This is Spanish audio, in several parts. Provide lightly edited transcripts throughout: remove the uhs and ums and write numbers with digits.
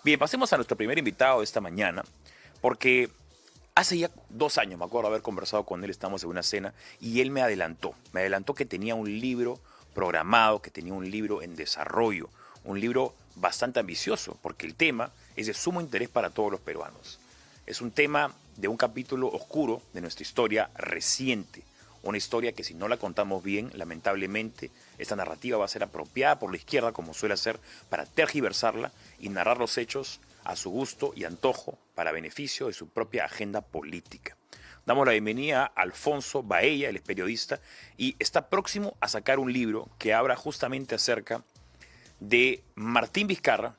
Bien, pasemos a nuestro primer invitado de esta mañana, porque hace ya 2 años, me acuerdo haber conversado con él, estamos en una cena, y él me adelantó que tenía un libro programado, que tenía un libro en desarrollo, un libro bastante ambicioso, porque el tema es de sumo interés para todos los peruanos. Es un tema de un capítulo oscuro de nuestra historia reciente, una historia que si no la contamos bien, lamentablemente, esta narrativa va a ser apropiada por la izquierda, como suele hacer, para tergiversarla y narrar los hechos a su gusto y antojo para beneficio de su propia agenda política. Damos la bienvenida a Alfonso Baella, él es periodista, y está próximo a sacar un libro que habla justamente acerca de Martín Vizcarra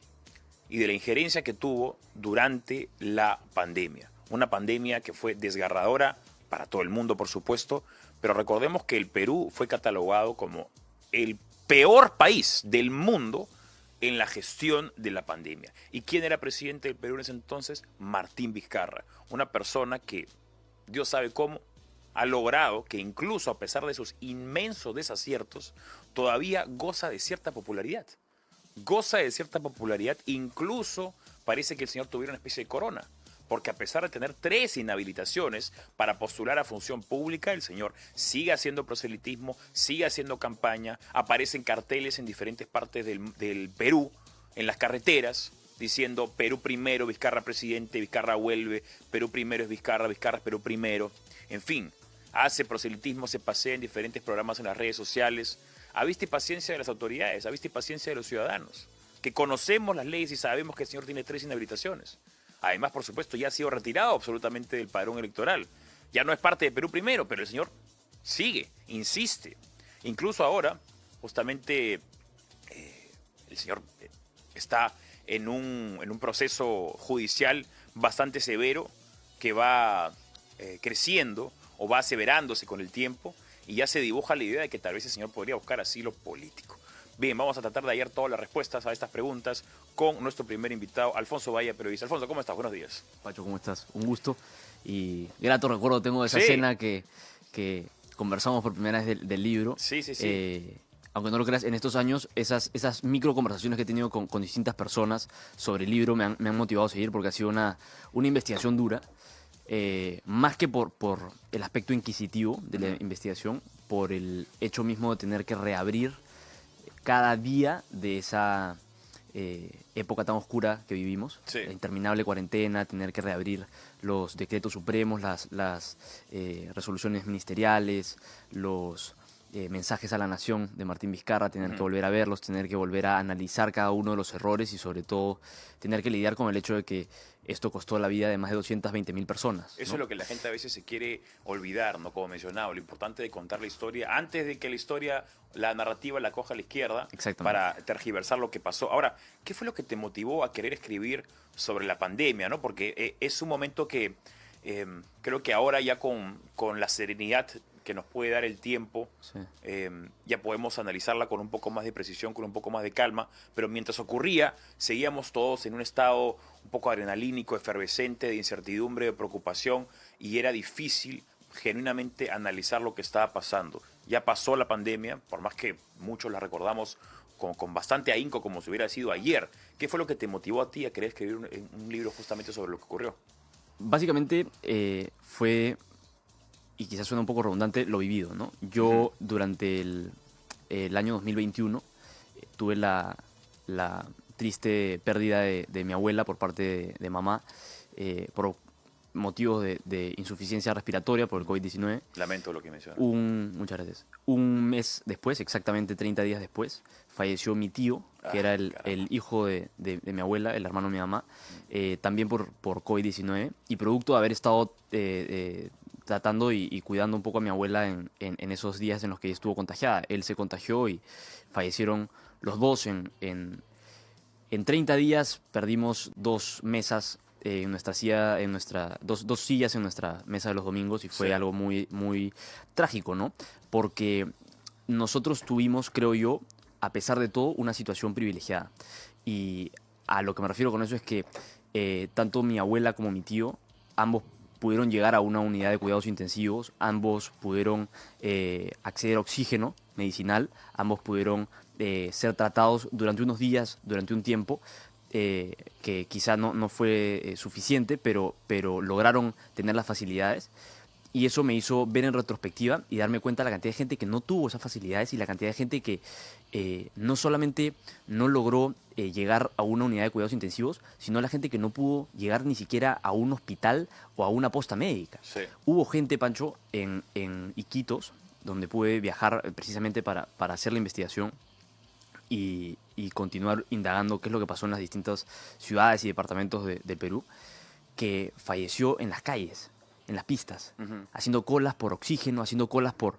y de la injerencia que tuvo durante la pandemia. Una pandemia que fue desgarradora para todo el mundo, por supuesto, pero recordemos que el Perú fue catalogado como el peor país del mundo en la gestión de la pandemia. ¿Y quién era presidente del Perú en ese entonces? Martín Vizcarra, una persona que, Dios sabe cómo, ha logrado que incluso a pesar de sus inmensos desaciertos, todavía goza de cierta popularidad. Goza de cierta popularidad, incluso parece que el señor tuviera una especie de corona, porque a pesar de tener 3 inhabilitaciones para postular a función pública, el señor sigue haciendo proselitismo, sigue haciendo campaña, aparecen carteles en diferentes partes del Perú, en las carreteras, diciendo Perú primero, Vizcarra presidente, Vizcarra vuelve, Perú primero es Vizcarra, Vizcarra es Perú primero, en fin, hace proselitismo, se pasea en diferentes programas en las redes sociales. A vista y paciencia de las autoridades, a vista y paciencia de los ciudadanos, que conocemos las leyes y sabemos que el señor tiene 3 inhabilitaciones. Además, por supuesto, ya ha sido retirado absolutamente del padrón electoral. Ya no es parte de Perú primero, pero el señor sigue, insiste. Incluso ahora, justamente, el señor está en un proceso judicial bastante severo que va creciendo o va aseverándose con el tiempo y ya se dibuja la idea de que tal vez el señor podría buscar asilo político. Bien, vamos a tratar de hallar todas las respuestas a estas preguntas con nuestro primer invitado, Alfonso Baella, periodista. Alfonso, ¿cómo estás? Buenos días. Pacho, ¿cómo estás? Un gusto y grato recuerdo tengo de esa Sí, cena que conversamos por primera vez del libro. sí, sí, sí. Aunque no lo creas, en estos años esas micro conversaciones que he tenido con distintas personas sobre el libro me han motivado a seguir porque ha sido una investigación dura, más que por el aspecto inquisitivo de la investigación, por el hecho mismo de tener que reabrir cada día de esa época tan oscura que vivimos, Sí. la interminable cuarentena, tener que reabrir los decretos supremos, las resoluciones ministeriales, los mensajes a la nación de Martín Vizcarra, tener que volver a verlos, tener que volver a analizar cada uno de los errores y sobre todo tener que lidiar con el hecho de que esto costó la vida de más de 220.000 personas, Eso es ¿no? lo que la gente a veces se quiere olvidar, ¿no? Como mencionaba, lo importante de contar la historia antes de que la historia, la narrativa la coja a la izquierda Exactamente. para tergiversar lo que pasó. Ahora, ¿qué fue lo que te motivó a querer escribir sobre la pandemia, ¿no? Porque es un momento que creo que ahora ya con la serenidad que nos puede dar el tiempo, Sí. ya podemos analizarla con un poco más de precisión, con un poco más de calma, pero mientras ocurría, seguíamos todos en un estado un poco adrenalínico, efervescente, de incertidumbre, de preocupación, y era difícil genuinamente analizar lo que estaba pasando. Ya pasó la pandemia, por más que muchos la recordamos con bastante ahínco, como si hubiera sido ayer. ¿Qué fue lo que te motivó a ti a querer escribir un libro justamente sobre lo que ocurrió? Básicamente fue, y quizás suena un poco redundante, lo vivido, ¿no? Ujú. Yo durante el año 2021 tuve la triste pérdida de mi abuela por parte de mamá, por motivos de insuficiencia respiratoria por el COVID-19. Lamento lo que mencionas. Muchas gracias. Un mes después, exactamente 30 días después, falleció mi tío, que Ah, era el, caramba. el hijo de mi abuela, el hermano de mi mamá, también por COVID-19. Y producto de haber estado tratando y cuidando un poco a mi abuela en esos días en los que ella estuvo contagiada. Él se contagió y fallecieron los dos en 30 días. Perdimos 2 mesas en nuestra silla, dos sillas en nuestra mesa de los domingos y Sí. fue algo muy, muy trágico, ¿no? Porque nosotros tuvimos, creo yo, a pesar de todo, una situación privilegiada. Y a lo que me refiero con eso es que tanto mi abuela como mi tío, ambos pudieron llegar a una unidad de cuidados intensivos, ambos pudieron acceder a oxígeno medicinal, ambos pudieron ser tratados durante unos días, durante un tiempo, que quizá no fue suficiente, pero lograron tener las facilidades. Y eso me hizo ver en retrospectiva y darme cuenta de la cantidad de gente que no tuvo esas facilidades y la cantidad de gente que no solamente no logró llegar a una unidad de cuidados intensivos, sino la gente que no pudo llegar ni siquiera a un hospital o a una posta médica. Sí. Hubo gente, Pancho, en Iquitos, donde pude viajar precisamente para hacer la investigación y continuar indagando qué es lo que pasó en las distintas ciudades y departamentos del Perú, que falleció en las calles, en las pistas, haciendo colas por oxígeno, haciendo colas por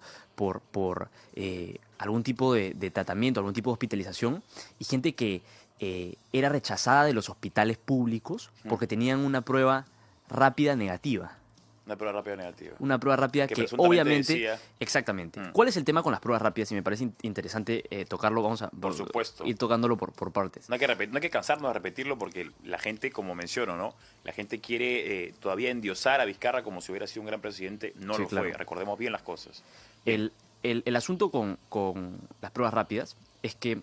algún tipo de tratamiento, algún tipo de hospitalización, y gente que era rechazada de los hospitales públicos porque tenían una prueba rápida negativa. Una prueba rápida negativa. Una prueba rápida que presuntamente obviamente... decía- Exactamente. ¿Cuál es el tema con las pruebas rápidas? Y me parece interesante tocarlo. Vamos a Por supuesto. ir tocándolo por partes. No hay que cansarnos de repetirlo porque la gente, como menciono, ¿no? La gente quiere todavía endiosar a Vizcarra como si hubiera sido un gran presidente. No Sí, lo claro. fue. Recordemos bien las cosas. El asunto con las pruebas rápidas es que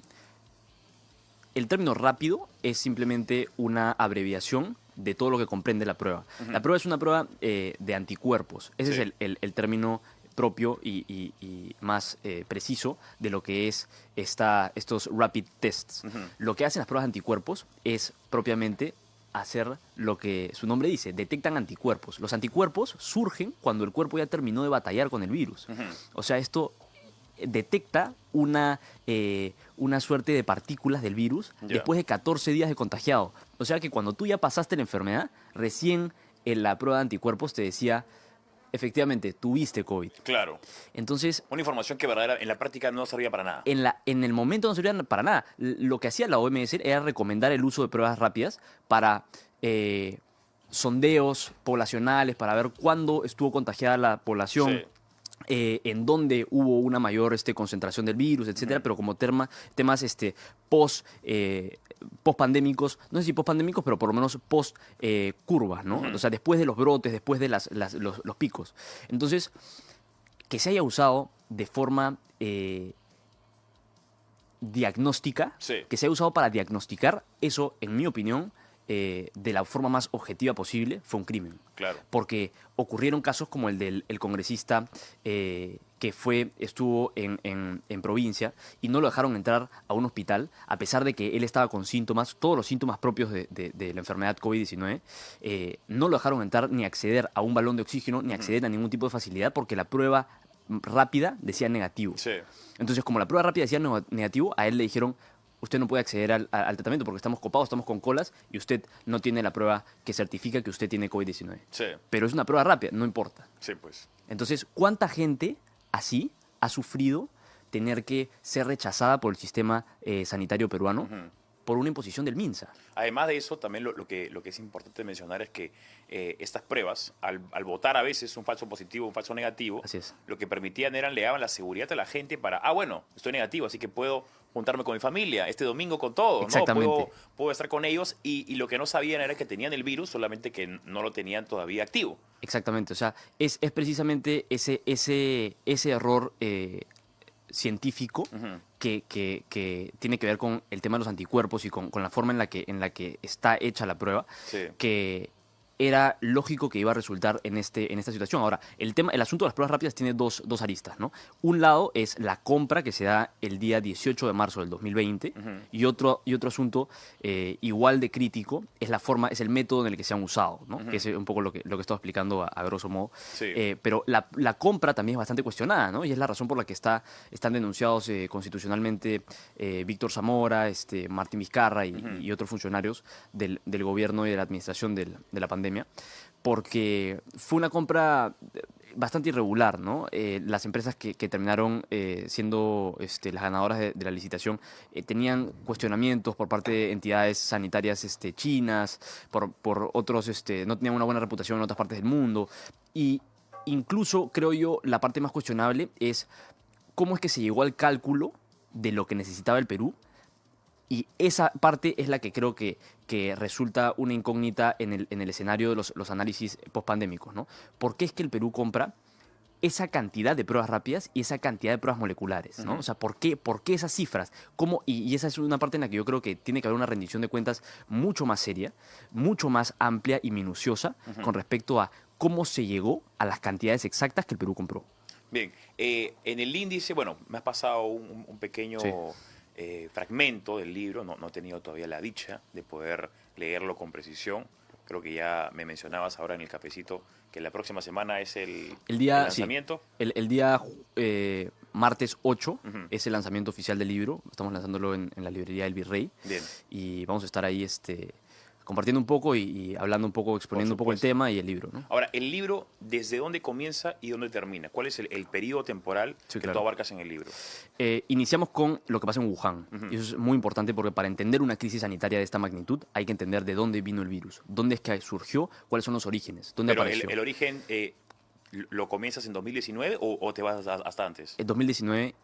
el término rápido es simplemente una abreviación de todo lo que comprende la prueba. La prueba es una prueba de anticuerpos. Ese Sí. es el término propio y más preciso de lo que es estos rapid tests. Lo que hacen las pruebas de anticuerpos es propiamente hacer lo que su nombre dice, detectan anticuerpos. Los anticuerpos surgen cuando el cuerpo ya terminó de batallar con el virus. O sea, esto detecta una suerte de partículas del virus Ya. después de 14 días de contagiado. O sea que cuando tú ya pasaste la enfermedad, recién en la prueba de anticuerpos te decía, efectivamente, tuviste COVID. Claro. Entonces, Una información que en la práctica no servía para nada. en el momento no servía para nada. Lo que hacía la OMS era recomendar el uso de pruebas rápidas para sondeos poblacionales, para ver cuándo estuvo contagiada la población. Sí. En dónde hubo una mayor concentración del virus, etcétera, pero como temas post pandémicos, no sé si post pandémicos, pero por lo menos post curvas, ¿no? O sea, después de los brotes, después de los picos. Entonces, que se haya usado de forma diagnóstica, Sí. que se haya usado para diagnosticar, eso, en mi opinión, de la forma más objetiva posible, fue un crimen. Claro. Porque ocurrieron casos como el del congresista que estuvo en provincia y no lo dejaron entrar a un hospital, a pesar de que él estaba con síntomas, todos los síntomas propios de la enfermedad COVID-19, no lo dejaron entrar ni acceder a un balón de oxígeno, ni acceder a ningún tipo de facilidad, porque la prueba rápida decía negativo. Sí. Entonces, como la prueba rápida decía negativo, a él le dijeron, usted no puede acceder al tratamiento porque estamos copados, estamos con colas y usted no tiene la prueba que certifica que usted tiene COVID-19. Sí. Pero es una prueba rápida, no importa. Sí, pues. Entonces, ¿cuánta gente así ha sufrido tener que ser rechazada por el sistema sanitario peruano por una imposición del MINSA? Además de eso, también lo que es importante mencionar es que estas pruebas, al votar a veces un falso positivo, un falso negativo, Así es. lo que permitían le daban la seguridad a la gente para, bueno, estoy negativo, así que puedo juntarme con mi familia este domingo con todo, ¿no? Exactamente. Puedo estar con ellos y lo que no sabían era que tenían el virus, solamente que no lo tenían todavía activo. Exactamente, o sea, es precisamente ese error científico que tiene que ver con el tema de los anticuerpos y con la forma en la que está hecha la prueba, Sí. que era lógico que iba a resultar en esta situación. Ahora, el asunto de las pruebas rápidas tiene dos aristas, ¿no? Un lado es la compra que se da el día 18 de marzo del 2020 y otro asunto igual de crítico es el método en el que se han usado, ¿no? Que es un poco lo que estaba explicando a grosso modo. Sí. Pero la compra también es bastante cuestionada, ¿no? Y es la razón por la que están denunciados constitucionalmente Víctor Zamora, Martín Vizcarra y otros funcionarios del gobierno y de la administración de la pandemia, porque fue una compra bastante irregular, ¿no? Las empresas que terminaron siendo las ganadoras de la licitación tenían cuestionamientos por parte de entidades sanitarias chinas, por otros, no tenían una buena reputación en otras partes del mundo. Y incluso, creo yo, la parte más cuestionable es cómo es que se llegó al cálculo de lo que necesitaba el Perú. Y esa parte es la que creo que resulta una incógnita en el escenario de los análisis pospandémicos, ¿no? ¿Por qué es que el Perú compra esa cantidad de pruebas rápidas y esa cantidad de pruebas moleculares, ¿no? O sea, ¿por qué esas cifras? ¿Cómo? Y esa es una parte en la que yo creo que tiene que haber una rendición de cuentas mucho más seria, mucho más amplia y minuciosa con respecto a cómo se llegó a las cantidades exactas que el Perú compró. Bien, en el índice, bueno, me has pasado un pequeño Sí. fragmento del libro, no he tenido todavía la dicha de poder leerlo con precisión. Creo que ya me mencionabas ahora en el cafecito que la próxima semana es el Sí, lanzamiento. el día martes 8 Ujú. es el lanzamiento oficial del libro. Estamos lanzándolo en la librería El Virrey. Bien, Y vamos a estar ahí compartiendo un poco y hablando un poco, por exponiendo un poco el supuesto. tema y el libro, ¿no? Ahora, el libro, ¿desde dónde comienza y dónde termina? ¿Cuál es el periodo temporal Sí, que claro. tú abarcas en el libro? Iniciamos con lo que pasa en Wuhan. Ujú. Y eso es muy importante porque para entender una crisis sanitaria de esta magnitud hay que entender de dónde vino el virus, dónde es que surgió, cuáles son los orígenes, dónde Pero apareció. el origen, ¿lo comienzas en 2019 o te vas hasta antes? En 2019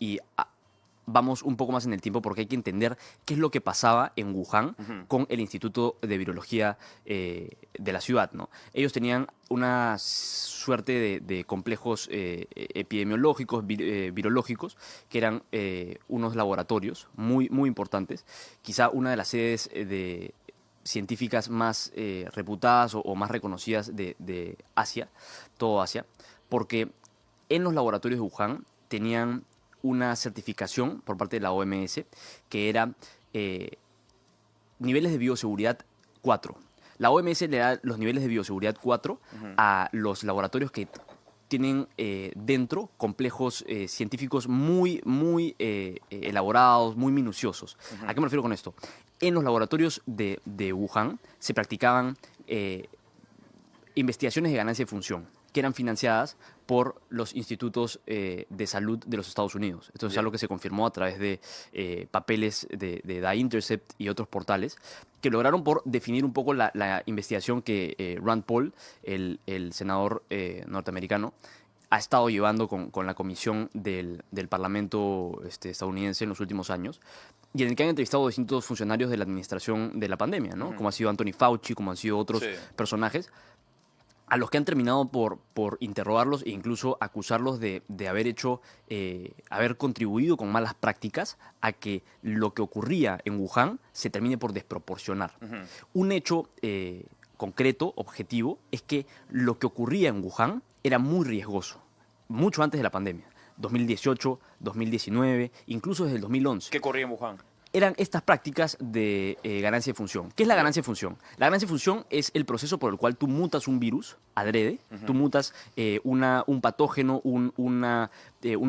vamos un poco más en el tiempo porque hay que entender qué es lo que pasaba en Wuhan Ujú. con el Instituto de Virología de la ciudad, ¿no? Ellos tenían una suerte de complejos epidemiológicos, virológicos, que eran unos laboratorios muy, muy importantes. Quizá una de las sedes de científicas más reputadas o más reconocidas de Asia, todo Asia, porque en los laboratorios de Wuhan tenían una certificación por parte de la OMS que era niveles de bioseguridad 4. La OMS le da los niveles de bioseguridad 4 a los laboratorios que tienen dentro complejos científicos muy, muy elaborados, muy minuciosos. ¿A qué me refiero con esto? En los laboratorios de Wuhan se practicaban investigaciones de ganancia de función que eran financiadas por los institutos de salud de los Estados Unidos. Esto es Bien. algo que se confirmó a través de papeles de The Intercept y otros portales que lograron por definir un poco la investigación que Rand Paul, el senador norteamericano, ha estado llevando con la comisión del Parlamento estadounidense en los últimos años, y en el que han entrevistado distintos funcionarios de la administración de la pandemia, ¿no? Como ha sido Anthony Fauci, como han sido otros Sí. personajes, a los que han terminado por interrogarlos e incluso acusarlos de haber contribuido con malas prácticas a que lo que ocurría en Wuhan se termine por desproporcionar. Un hecho concreto, objetivo, es que lo que ocurría en Wuhan era muy riesgoso, mucho antes de la pandemia. 2018, 2019, incluso desde el 2011. ¿Qué corría en Wuhan? Eran estas prácticas de ganancia de función. ¿Qué es la ganancia de función? La ganancia de función es el proceso por el cual tú mutas un virus adrede, tú mutas un patógeno, un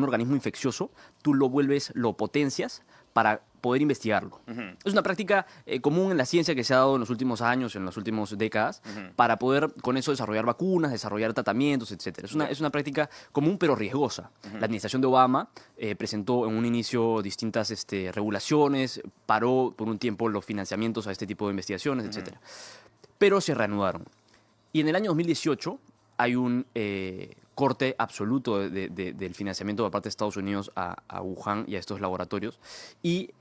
organismo infeccioso, tú lo potencias para poder investigarlo. Es una práctica común en la ciencia que se ha dado en los últimos años, en las últimas décadas, para poder con eso desarrollar vacunas, desarrollar tratamientos, etc. Es una práctica común pero riesgosa. La administración de Obama presentó en un inicio distintas regulaciones, paró por un tiempo los financiamientos a este tipo de investigaciones, etc. Pero se reanudaron. Y en el año 2018 hay un corte absoluto del financiamiento por parte de Estados Unidos a Wuhan y a estos laboratorios. Y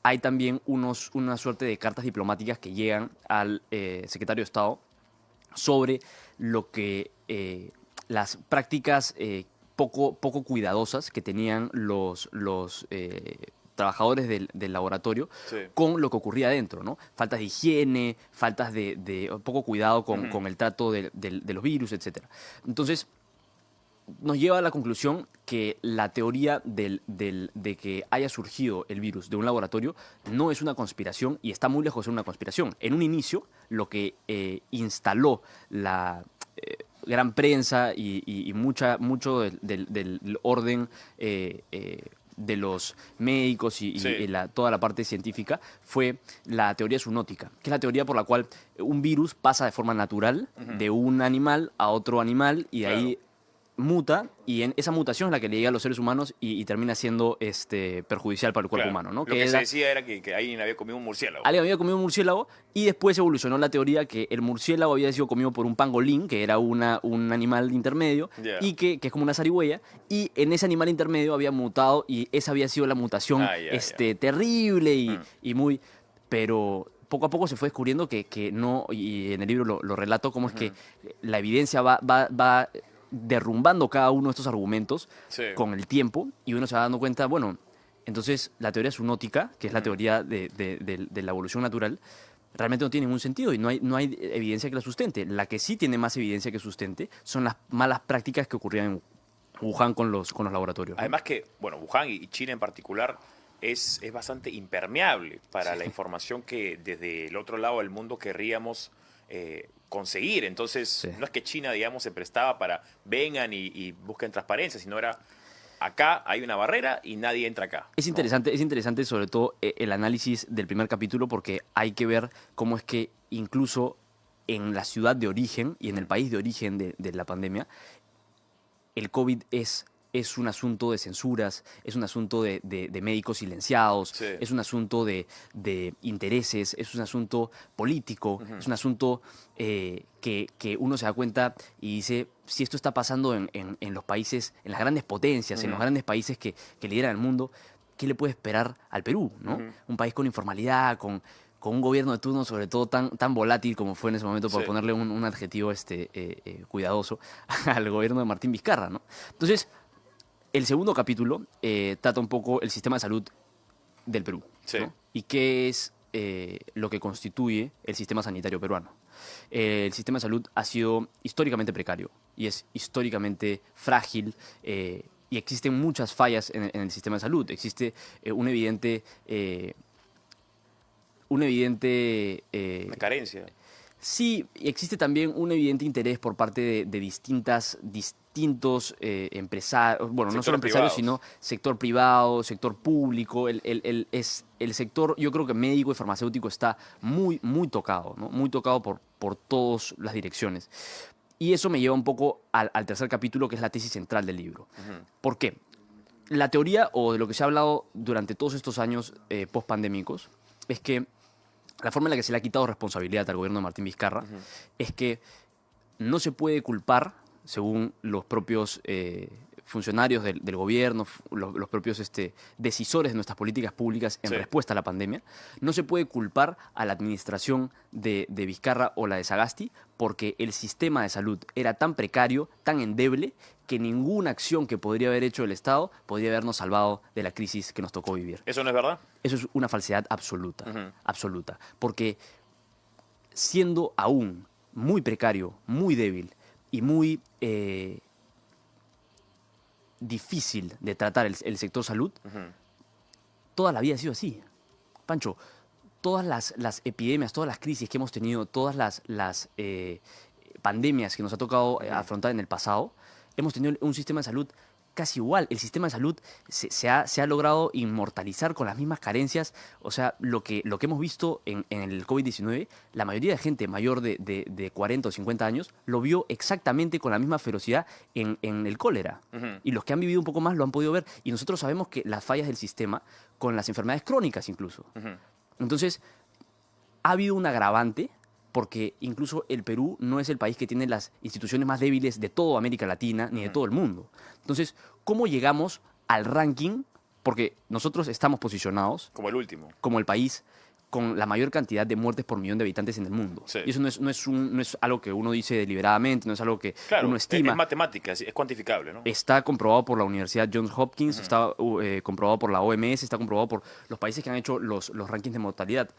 hay también una suerte de cartas diplomáticas que llegan al secretario de Estado sobre lo que las prácticas poco cuidadosas que tenían los trabajadores del laboratorio Sí. con lo que ocurría adentro, ¿no? Faltas de higiene, faltas de poco cuidado con el trato de los virus, etc. Entonces, nos lleva a la conclusión que la teoría de que haya surgido el virus de un laboratorio no es una conspiración y está muy lejos de ser una conspiración. En un inicio, lo que instaló la gran prensa y mucho del orden de los médicos y Sí. toda la parte científica fue la teoría zoonótica, que es la teoría por la cual un virus pasa de forma natural de un animal a otro animal y de Claro. ahí muta, y esa mutación es la que le llega a los seres humanos y termina siendo perjudicial para el cuerpo Claro. humano, ¿no? Lo que se decía era que alguien había comido un murciélago. Alguien había comido un murciélago y después evolucionó la teoría que el murciélago había sido comido por un pangolín, que era un animal intermedio, Ya. y que es como una zarigüeya, y en ese animal intermedio había mutado y esa había sido la mutación Ya. terrible y muy... Pero poco a poco se fue descubriendo que no, y en el libro lo relato, cómo es que la evidencia va derrumbando cada uno de estos argumentos Sí. con el tiempo y uno se va dando cuenta, bueno, entonces la teoría zoonótica, que es la teoría de la evolución natural, realmente no tiene ningún sentido y no hay evidencia que la sustente. La que sí tiene más evidencia que sustente son las malas prácticas que ocurrían en Wuhan con los laboratorios, ¿no? Además que, bueno, Wuhan y China en particular es bastante impermeable para la información que desde el otro lado del mundo querríamos conseguir. Entonces, Sí. no es que China, digamos, se prestaba para vengan y busquen transparencia, sino era acá hay una barrera y nadie entra acá. Es ¿no? interesante sobre todo el análisis del primer capítulo porque hay que ver cómo es que incluso en la ciudad de origen y en el país de origen de la pandemia, el COVID es un asunto de censuras, es un asunto de médicos silenciados, Sí. es un asunto de intereses, es un asunto político, es un asunto que uno se da cuenta y dice, si esto está pasando en los países, en las grandes potencias, en los grandes países que lideran el mundo, ¿qué le puede esperar al Perú? ¿no? Un país con informalidad, con un gobierno de turno sobre todo tan volátil como fue en ese momento, por Sí. ponerle un adjetivo cuidadoso, al gobierno de Martín Vizcarra, ¿no? Entonces, el segundo capítulo trata un poco el sistema de salud del Perú, Sí. ¿no? Y qué es lo que constituye el sistema sanitario peruano. El sistema de salud ha sido históricamente precario y es históricamente frágil y existen muchas fallas en el sistema de salud. Existe un evidente Una carencia. sí, existe también un evidente interés por parte de distintos empresarios, bueno, no solo Sectores empresarios, privados. sino sector privado, sector público. El sector, yo creo que médico y farmacéutico está muy tocado, ¿no? Muy tocado por todas las direcciones. Y eso me lleva un poco al tercer capítulo, que es la tesis central del libro. ¿Por qué? La teoría, o de lo que se ha hablado durante todos estos años post-pandémicos, es que la forma en la que se le ha quitado responsabilidad al gobierno de Martín Vizcarra es que no se puede culpar, según los propios funcionarios del gobierno, los propios decisores de nuestras políticas públicas en Sí. respuesta a la pandemia, no se puede culpar a la administración de Vizcarra o la de Sagasti porque el sistema de salud era tan precario, tan endeble, que ninguna acción que podría haber hecho el Estado podría habernos salvado de la crisis que nos tocó vivir. ¿Eso no es verdad? Eso es una falsedad absoluta, absoluta. Porque siendo aún muy precario, muy débil y muy difícil de tratar el sector salud, toda la vida ha sido así. Pancho, todas las epidemias, todas las crisis que hemos tenido, todas las pandemias que nos ha tocado afrontar en el pasado, hemos tenido un sistema de salud casi igual. El sistema de salud se ha logrado inmortalizar con las mismas carencias. O sea, lo que hemos visto en el COVID-19, la mayoría de gente mayor de 40 o 50 años lo vio exactamente con la misma ferocidad en el cólera. Y los que han vivido un poco más lo han podido ver. Y nosotros sabemos que las fallas del sistema, con las enfermedades crónicas incluso. Entonces, ha habido un agravante porque incluso el Perú no es el país que tiene las instituciones más débiles de toda América Latina ni de todo el mundo. Entonces, ¿cómo llegamos al ranking? Porque nosotros estamos posicionados Como el último. como el país con la mayor cantidad de muertes por millón de habitantes en el mundo. Sí. Y eso no es algo que uno dice deliberadamente, no es algo que Claro, uno estima. es matemática, es cuantificable, ¿no? Está comprobado por la Universidad Johns Hopkins, está comprobado por la OMS, está comprobado por los países que han hecho los rankings de mortalidad.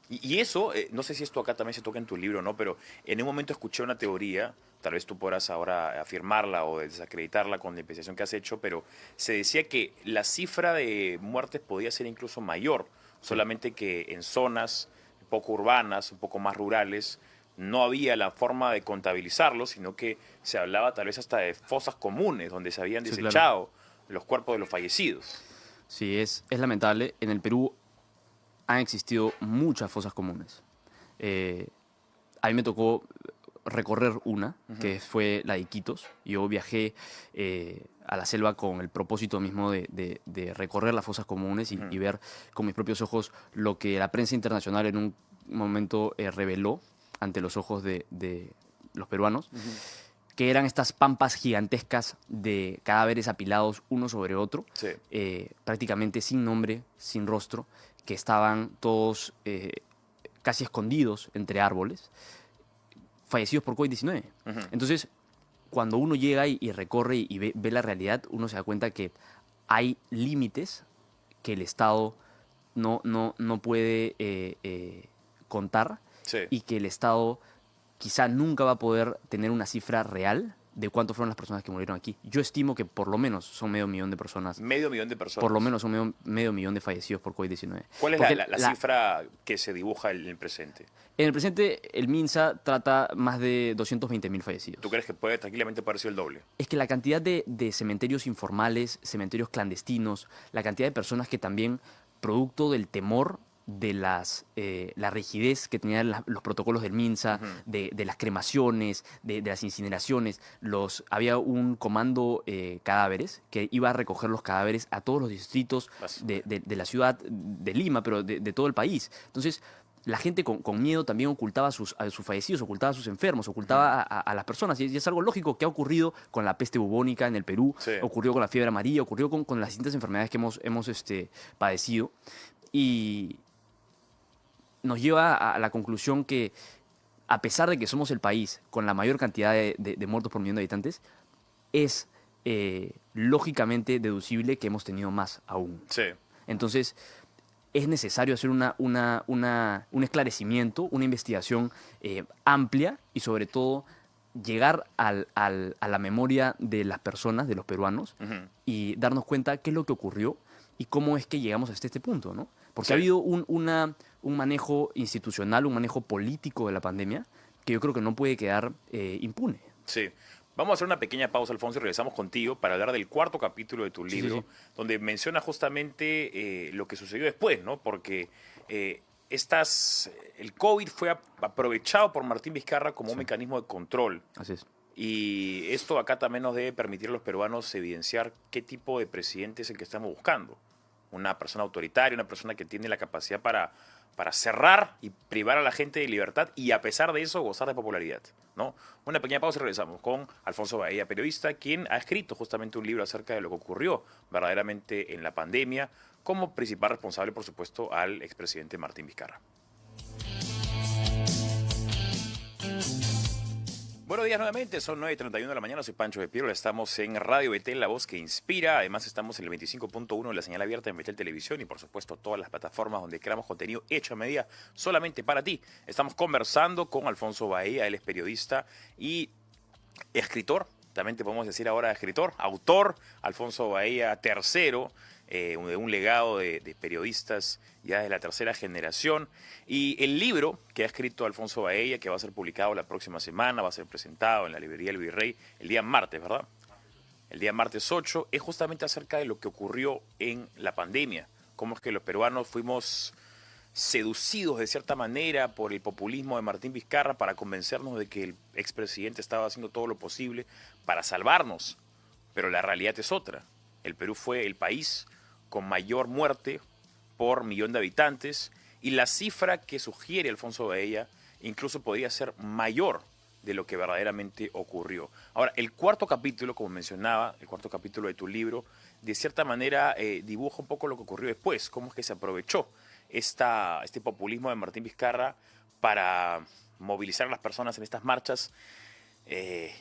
Y eso, no sé si esto acá también se toca en tu libro, ¿no? Pero en un momento escuché una teoría, tal vez tú podrás ahora afirmarla o desacreditarla con la investigación que has hecho, pero se decía que la cifra de muertes podía ser incluso mayor, solamente que en zonas poco urbanas, un poco más rurales, no había la forma de contabilizarlo, sino que se hablaba tal vez hasta de fosas comunes, donde se habían Sí, desechado los cuerpos de los fallecidos. Sí, es lamentable. En el Perú han existido muchas fosas comunes. A mí me tocó recorrer una, que fue la de Iquitos. Yo viajé a la selva con el propósito mismo de recorrer las fosas comunes y ver con mis propios ojos lo que la prensa internacional en un momento reveló ante los ojos de los peruanos, que eran estas pampas gigantescas de cadáveres apilados uno sobre otro, Sí. prácticamente sin nombre, sin rostro, que estaban todos casi escondidos entre árboles, fallecidos por COVID-19. Entonces, cuando uno llega y recorre y ve la realidad, uno se da cuenta que hay límites que el Estado no puede contar, Sí. y que el Estado quizá nunca va a poder tener una cifra real de cuántas fueron las personas que murieron aquí. Yo estimo que por lo menos son 500.000 de personas. Medio millón de personas. Por lo menos son medio millón de fallecidos por COVID-19. ¿Cuál es Porque la cifra que se dibuja en el presente? En el presente, el MINSA trata más de 220.000 fallecidos. ¿Tú crees que tranquilamente puede haber sido el doble? Es que la cantidad de cementerios informales, cementerios clandestinos, la cantidad de personas que también, producto del temor de la rigidez que tenían los protocolos del MINSA, de las cremaciones, de las incineraciones, había un comando cadáveres que iba a recoger los cadáveres a todos los distritos de la ciudad de Lima, pero de todo el país. Entonces, la gente con miedo también ocultaba a sus fallecidos, ocultaba a sus enfermos, ocultaba a las personas. Y es algo lógico que ha ocurrido con la peste bubónica en el Perú, Sí. ocurrió con la fiebre amarilla, ocurrió con las distintas enfermedades que hemos padecido. Y nos lleva a la conclusión que, a pesar de que somos el país con la mayor cantidad de muertos por millón de habitantes, es lógicamente deducible que hemos tenido más aún. Sí. Entonces, es necesario hacer un esclarecimiento, una investigación amplia y, sobre todo, llegar a la memoria de las personas, de los peruanos, y darnos cuenta qué es lo que ocurrió y cómo es que llegamos hasta este punto, ¿no? Porque Sí. ha habido un manejo institucional, un manejo político de la pandemia que yo creo que no puede quedar impune. Sí. Vamos a hacer una pequeña pausa, Alfonso, y regresamos contigo para hablar del cuarto capítulo de tu Sí, libro, sí, sí. donde menciona justamente lo que sucedió después, ¿no? Porque el COVID fue aprovechado por Martín Vizcarra como un mecanismo de control. Así es. Y esto acá también nos debe permitir a los peruanos evidenciar qué tipo de presidente es el que estamos buscando. Una persona autoritaria, una persona que tiene la capacidad para cerrar y privar a la gente de libertad y, a pesar de eso, gozar de popularidad, ¿no? Una pequeña pausa y regresamos con Alfonso Baella, periodista, quien ha escrito justamente un libro acerca de lo que ocurrió verdaderamente en la pandemia, como principal responsable, por supuesto, al expresidente Martín Vizcarra. Buenos días nuevamente, son 9:31 de la mañana, soy Pancho de Piero, estamos en Radio Betel, la voz que inspira, además estamos en el 25.1 de la señal abierta en Betel Televisión y, por supuesto, todas las plataformas donde creamos contenido hecho a medida solamente para ti. Estamos conversando con Alfonso Baella, él es periodista y escritor, también te podemos decir ahora escritor, autor, Alfonso Baella tercero, de un legado de periodistas ya de la tercera generación. Y el libro que ha escrito Alfonso Baella, que va a ser publicado la próxima semana, va a ser presentado en la librería El Virrey el día martes, ¿verdad? El día martes 8, es justamente acerca de lo que ocurrió en la pandemia. Cómo es que los peruanos fuimos seducidos de cierta manera por el populismo de Martín Vizcarra para convencernos de que el expresidente estaba haciendo todo lo posible para salvarnos. Pero la realidad es otra. El Perú fue el país con mayor muerte por millón de habitantes y la cifra que sugiere Alfonso Baella incluso podría ser mayor de lo que verdaderamente ocurrió. Ahora, el cuarto capítulo, como mencionaba, el cuarto capítulo de tu libro, de cierta manera dibuja un poco lo que ocurrió después, cómo es que se aprovechó este populismo de Martín Vizcarra para movilizar a las personas en estas marchas.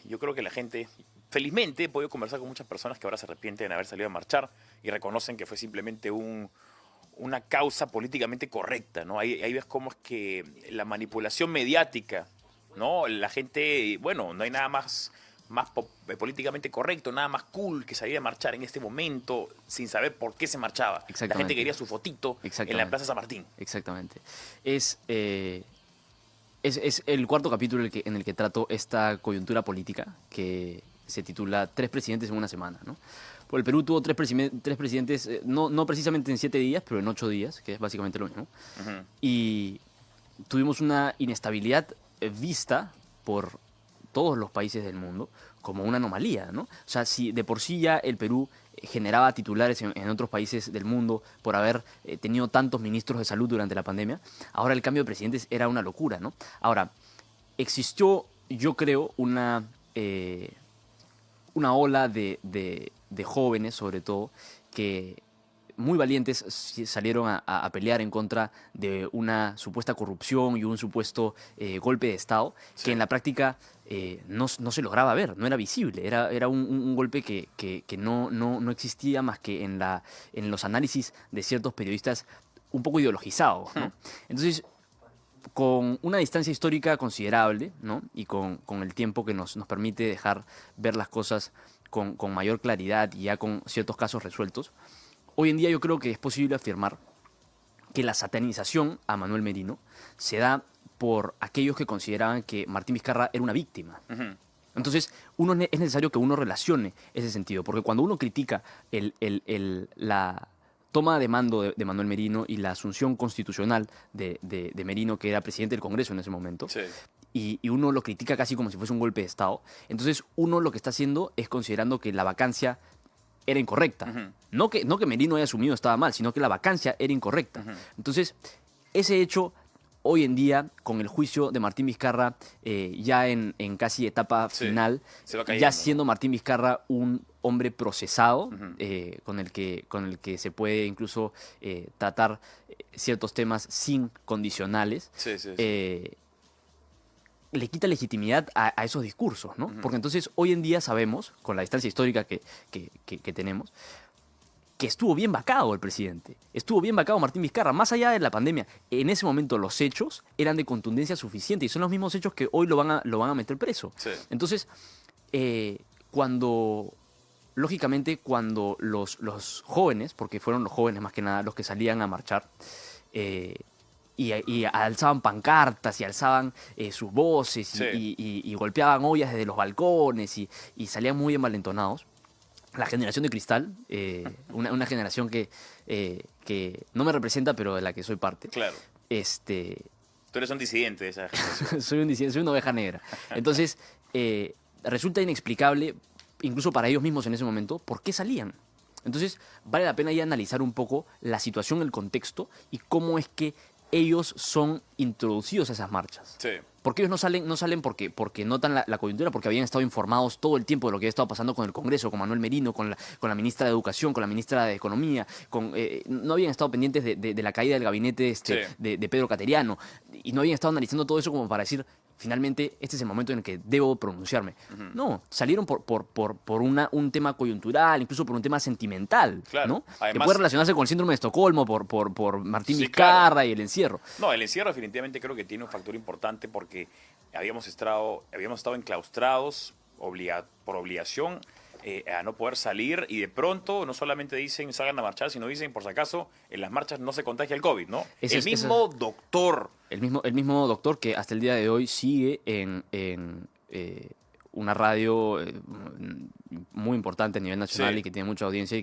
Yo creo que la gente, felizmente, he podido conversar con muchas personas que ahora se arrepienten de haber salido a marchar y reconocen que fue simplemente una causa políticamente correcta, ¿no? Ahí ves cómo es que la manipulación mediática, ¿no? La gente, bueno, no hay nada más políticamente correcto, nada más cool que salir a marchar en este momento sin saber por qué se marchaba. La gente quería su fotito en la Plaza San Martín. Exactamente. Es el cuarto capítulo en el que trato esta coyuntura política que se titula Tres presidentes en una semana, ¿no? Pues el Perú tuvo tres presidentes, no precisamente en 7 días, pero en 8 días, que es básicamente lo mismo. Uh-huh. Y tuvimos una inestabilidad vista por todos los países del mundo como una anomalía, ¿no? O sea, si de por sí ya el Perú generaba titulares en otros países del mundo por haber tenido tantos ministros de salud durante la pandemia, ahora el cambio de presidentes era una locura, ¿no? Ahora, existió, yo creo, una ola de jóvenes, sobre todo, que muy valientes salieron a pelear en contra de una supuesta corrupción y un supuesto golpe de Estado, Sí. que en la práctica no se lograba ver, no era visible, era un golpe que no existía más que en los análisis de ciertos periodistas un poco ideologizados, ¿no? Entonces, con una distancia histórica considerable, ¿no? Y con el tiempo que nos permite dejar ver las cosas con mayor claridad y ya con ciertos casos resueltos, hoy en día yo creo que es posible afirmar que la satanización a Manuel Merino se da por aquellos que consideraban que Martín Vizcarra era una víctima. Ujú. Entonces, es necesario que uno relacione ese sentido, porque cuando uno critica la toma de mando de Manuel Merino y la asunción constitucional de Merino, que era presidente del Congreso en ese momento, Sí. y uno lo critica casi como si fuese un golpe de Estado, entonces uno lo que está haciendo es considerando que la vacancia era incorrecta. Ujú. No que Merino haya asumido estaba mal, sino que la vacancia era incorrecta. Ujú. Entonces, ese hecho, hoy en día, con el juicio de Martín Vizcarra ya en casi etapa Sí, final, se va cayendo, ya ¿no? siendo Martín Vizcarra un hombre procesado, Ujú. con el que se puede incluso tratar ciertos temas sin condicionales, Sí, sí, sí. Le quita legitimidad a esos discursos, ¿no? Porque entonces hoy en día sabemos, con la distancia histórica que tenemos, que estuvo bien vacado el presidente. Estuvo bien vacado Martín Vizcarra, más allá de la pandemia. En ese momento los hechos eran de contundencia suficiente y son los mismos hechos que hoy lo van a meter preso. Sí. Entonces, lógicamente, cuando los jóvenes, porque fueron los jóvenes más que nada los que salían a marchar, y alzaban pancartas y alzaban sus voces Sí. y golpeaban ollas desde los balcones y salían muy envalentonados. La generación de cristal, una generación que no me representa, pero de la que soy parte. Claro. Tú eres un disidente de esa generación. Soy una oveja negra. Entonces, resulta inexplicable, incluso para ellos mismos en ese momento, por qué salían. Entonces, vale la pena ya analizar un poco la situación, el contexto y cómo es que ellos son introducidos a esas marchas. Sí. Porque ellos no salen porque notan la coyuntura, porque habían estado informados todo el tiempo de lo que había estado pasando con el Congreso, con Manuel Merino, con la ministra de Educación, con la ministra de Economía, no habían estado pendientes de la caída del gabinete Sí. de Pedro Cateriano, y no habían estado analizando todo eso como para decir, finalmente, este es el momento en el que debo pronunciarme. No, salieron por un tema coyuntural, incluso por un tema sentimental, Claro. ¿no? Que Además- puede relacionarse con el síndrome de Estocolmo, por Martín Sí, Vizcarra claro. y el encierro. No, el encierro definitivamente creo que tiene un factor importante porque habíamos estado enclaustrados por obligación a no poder salir y de pronto no solamente dicen salgan a marchar, sino dicen por si acaso en las marchas no se contagia el COVID, ¿no? Ese El es- mismo doctor. El mismo doctor que hasta el día de hoy sigue en una radio muy importante a nivel nacional Sí. y que tiene mucha audiencia y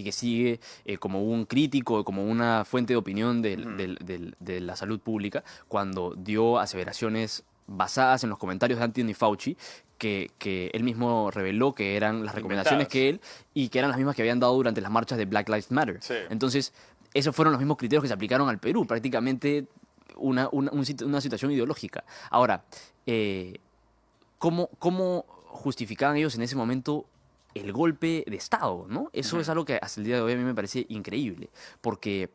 que sigue como un crítico, como una fuente de opinión de la salud pública, cuando dio aseveraciones basadas en los comentarios de Anthony Fauci, que él mismo reveló que eran las recomendaciones Inventadas. que él y que eran las mismas que habían dado durante las marchas de Black Lives Matter. Sí. Entonces, esos fueron los mismos criterios que se aplicaron al Perú, prácticamente una situación ideológica. Ahora, ¿cómo justificaban ellos en ese momento el golpe de Estado, ¿no? Eso es algo que hasta el día de hoy a mí me parece increíble, porque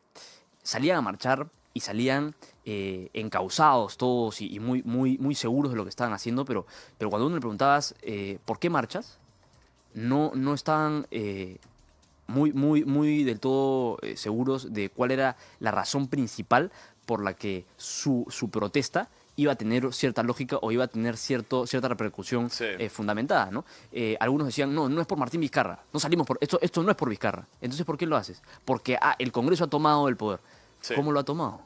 salían a marchar y salían encausados todos y muy seguros de lo que estaban haciendo, pero cuando uno le preguntabas ¿por qué marchas? No estaban muy del todo seguros de cuál era la razón principal por la que su protesta iba a tener cierta lógica o iba a tener cierta repercusión Sí. fundamentada, ¿no? Algunos decían, no es por Martín Vizcarra, no salimos por esto no es por Vizcarra. Entonces, ¿por qué lo haces? Porque el Congreso ha tomado el poder. Sí. ¿Cómo lo ha tomado?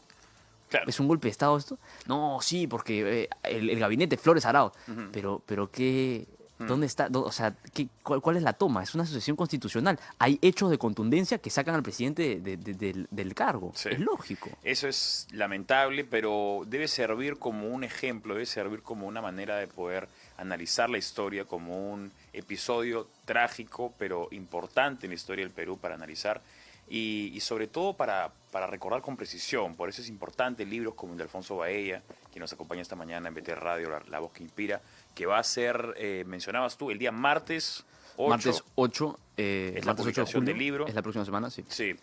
Claro. ¿Es un golpe de Estado esto? No, sí, porque el gabinete Flores Arao. Pero ¿qué? ¿Dónde está? O sea, ¿cuál es la toma? Es una asociación constitucional. Hay hechos de contundencia que sacan al presidente del cargo. Sí. Es lógico. Eso es lamentable, pero debe servir como un ejemplo, debe servir como una manera de poder analizar la historia como un episodio trágico, pero importante en la historia del Perú para analizar y sobre todo para recordar con precisión. Por eso es importante libros como el de Alfonso Baella, que nos acompaña esta mañana en BT Radio, la voz que inspira, que va a ser, mencionabas tú, el día martes 8. Martes 8, Es la martes 8 de publicación julio, del libro. es la próxima semana, sí. Sí.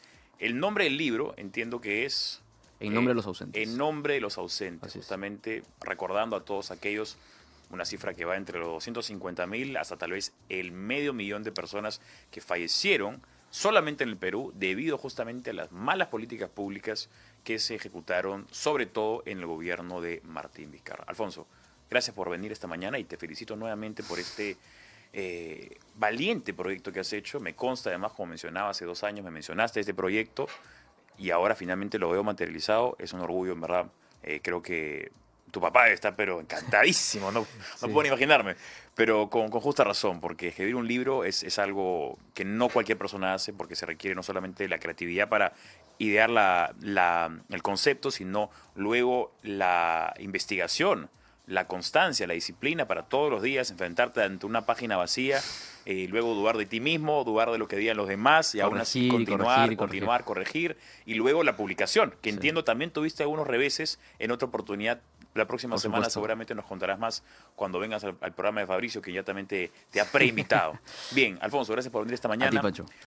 El nombre del libro entiendo que es... En nombre de los ausentes. En nombre de los ausentes, Así es. justamente recordando a todos aquellos, una cifra que va entre los 250.000 hasta tal vez el 500.000 de personas que fallecieron solamente en el Perú debido justamente a las malas políticas públicas que se ejecutaron, sobre todo en el gobierno de Martín Vizcarra. Alfonso, gracias por venir esta mañana y te felicito nuevamente por este valiente proyecto que has hecho. Me consta además, como mencionaba hace 2 años, me mencionaste este proyecto y ahora finalmente lo veo materializado. Es un orgullo, en verdad. Creo que tu papá está pero encantadísimo, no Sí. puedo ni imaginarme, pero con justa razón, porque escribir un libro es algo que no cualquier persona hace, porque se requiere no solamente la creatividad para idear el concepto, sino luego la investigación, la constancia, la disciplina para todos los días enfrentarte ante una página vacía y luego dudar de ti mismo, dudar de lo que digan los demás y aún así Corregir y continuar, corregir y continuar, corregir y luego la publicación, que Sí. entiendo también tuviste algunos reveses en otra oportunidad. La próxima Por semana supuesto. seguramente nos contarás más cuando vengas al programa de Fabricio, que ya también te ha preinvitado. Bien, Alfonso, gracias por venir esta A ti, mañana. Pancho.